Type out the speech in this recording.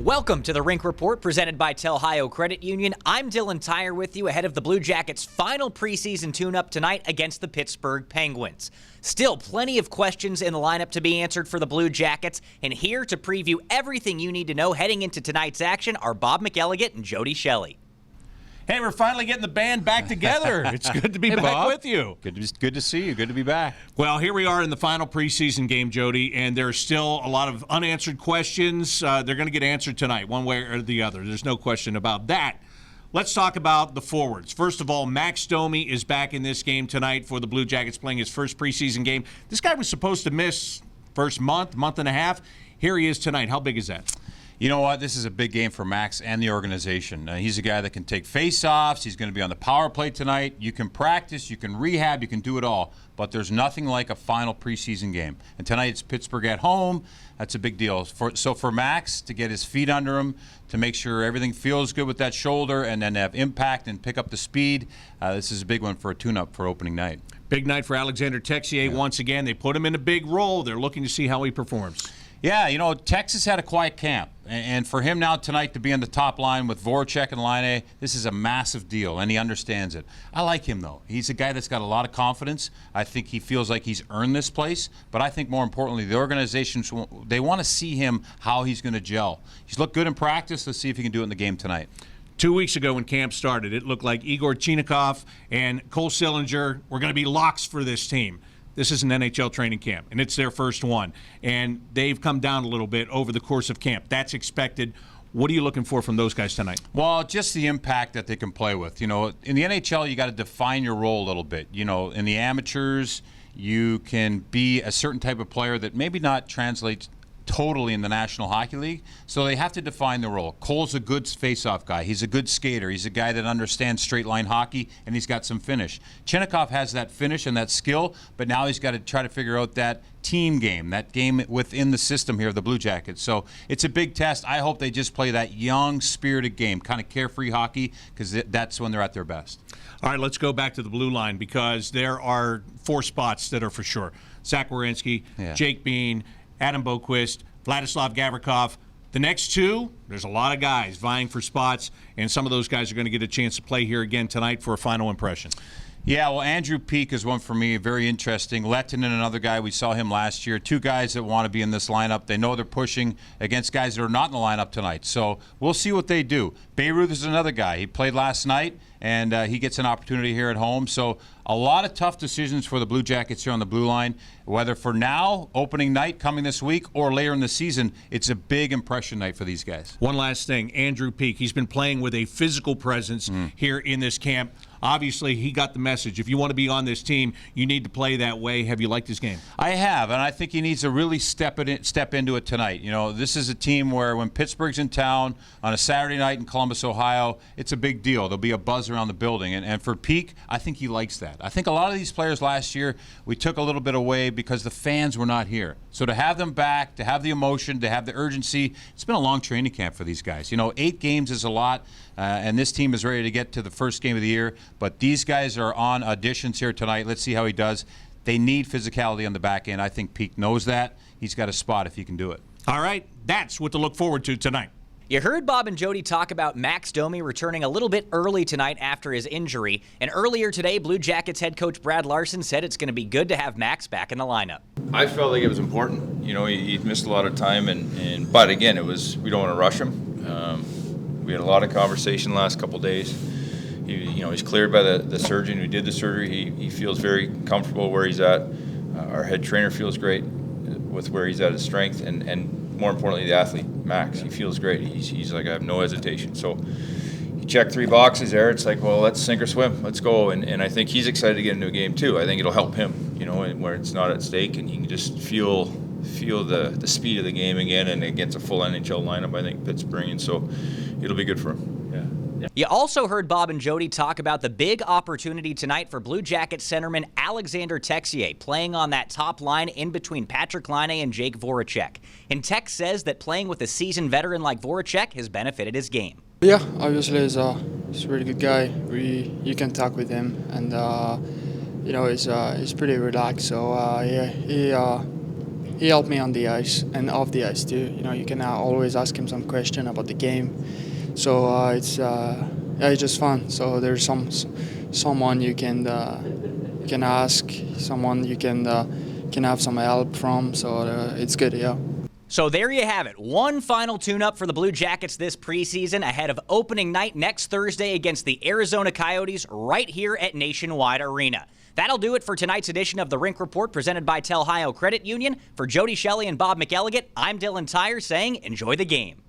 Welcome to the Rink Report presented by Telhio Credit Union. I'm Dylan Tyre with you ahead of the Blue Jackets' final preseason tune-up tonight against the Pittsburgh Penguins. Still plenty of questions in the lineup to be answered for the Blue Jackets, and here to preview everything you need to know heading into tonight's action are Bob McElligott and Jody Shelley. Hey, we're finally getting the band back together. It's good to be back Bob. with you. Good to see you. Good to be back. Well, here we are in the final preseason game, Jody, and there's still a lot of unanswered questions. They're going to get answered tonight, one way or the other. There's no question about that. Let's talk about the forwards. First of all, Max Domi is back in this game tonight for the Blue Jackets, playing his first preseason game. This guy was supposed to miss first month and a half. Here he is tonight. How big is that? You know what? This is a big game for Max and the organization. He's a guy that can take face-offs. He's going to be on the power play tonight. You can practice, you can rehab, you can do it all. But there's nothing like a final preseason game. And tonight it's Pittsburgh at home. That's a big deal. So for Max to get his feet under him, to make sure everything feels good with that shoulder, and then to have impact and pick up the speed, this is a big one for a tune-up for opening night. Big night for Alexander TEXIER once again. They put him in a big role. They're looking to see how he performs. Yeah, you know, Texas had a quiet camp, and for him now tonight to be on the top line with Voracek and Laine, this is a massive deal, and he understands it. I like him, though. He's a guy that's got a lot of confidence. I think he feels like he's earned this place, but I think more importantly, the organization, they want to see him how he's going to gel. He's looked good in practice. Let's see if he can do it in the game tonight. 2 weeks ago when camp started, it looked like Igor Chinakhov and Cole Sillinger were going to be locks for this team. This is an NHL training camp, and it's their first one. And they've come down a little bit over the course of camp. That's expected. What are you looking for from those guys tonight? Well, just the impact that they can play with. You know, in the NHL, you got to define your role a little bit. You know, in the amateurs, you can be a certain type of player that maybe not translates totally in the National Hockey League, so they have to define the role. Cole's a good face-off guy. He's a good skater. He's a guy that understands straight-line hockey, and he's got some finish. Chinakhov has that finish and that skill, but now he's got to try to figure out that team game, that game within the system here of the Blue Jackets. So it's a big test. I hope they just play that young, spirited game, kind of carefree hockey, because that's when they're at their best. All right, let's go back to the blue line, because there are 4 spots that are for sure. Zach Werenski, Jake Bean, Adam Boquist, Vladislav Gavrikov. The next 2, there's a lot of guys vying for spots, and some of those guys are going to get a chance to play here again tonight for a final impression. Yeah, well, Andrew Peeke is one for me, very interesting. Lettinen, another guy, we saw him last year. 2 guys that want to be in this lineup. They know they're pushing against guys that are not in the lineup tonight. So we'll see what they do. Bayruth is another guy. He played last night, and he gets an opportunity here at home. So a lot of tough decisions for the Blue Jackets here on the blue line. Whether for now, opening night coming this week, or later in the season, it's a big impression night for these guys. One last thing, Andrew Peeke. He's been playing with a physical presence here in this camp. Obviously, he got the message. If you want to be on this team, you need to play that way. Have you liked his game? I have, and I think he needs to really step into it tonight. You know, this is a team where when Pittsburgh's in town on a Saturday night in Columbus, Ohio, it's a big deal. There'll be a buzz around the building. And for Peeke, I think he likes that. I think a lot of these players last year, we took a little bit away because the fans were not here. So to have them back, to have the emotion, to have the urgency, it's been a long training camp for these guys. You know, 8 games is a lot, and this team is ready to get to the first game of the year. But these guys are on auditions here tonight. Let's see how he does. They need physicality on the back end. I think Peeke knows that. He's got a spot if he can do it. All right, that's what to look forward to tonight. You heard Bob and Jody talk about Max Domi returning a little bit early tonight after his injury. And earlier today, Blue Jackets head coach Brad Larson said it's going to be good to have Max back in the lineup. I felt like it was important. You know, he missed a lot of time, but again, we don't want to rush him. We had a lot of conversation the last couple of days. He's cleared by the surgeon who did the surgery. He feels very comfortable where he's at. Our head trainer feels great with where he's at his strength, and more importantly, the athlete, Max. He feels great. He's like, I have no hesitation. So he checked 3 boxes there. It's like, well, let's sink or swim. Let's go. And I think he's excited to get into a game too. I think it'll help him, you know, where it's not at stake, and he can just feel the speed of the game again, and against a full NHL lineup, I think Pittsburgh, and so it'll be good for him. You also heard Bob and Jody talk about the big opportunity tonight for Blue Jackets centerman Alexander TEXIER playing on that top line in between Patrik Laine and Jake Voracek. And Tex says that playing with a seasoned veteran like Voracek has benefited his game. Yeah, obviously he's a really good guy. You can talk with him, and he's pretty relaxed. So he he helped me on the ice and off the ice too. You know, you can always ask him some question about the game. So it's just fun. So there's someone you can ask, someone you can have some help from. So it's good, yeah. So there you have it. One final tune-up for the Blue Jackets this preseason ahead of opening night next Thursday against the Arizona Coyotes right here at Nationwide Arena. That'll do it for tonight's edition of the Rink Report presented by Ohio Credit Union. For Jody Shelley and Bob McElligott, I'm Dylan Tyre saying enjoy the game.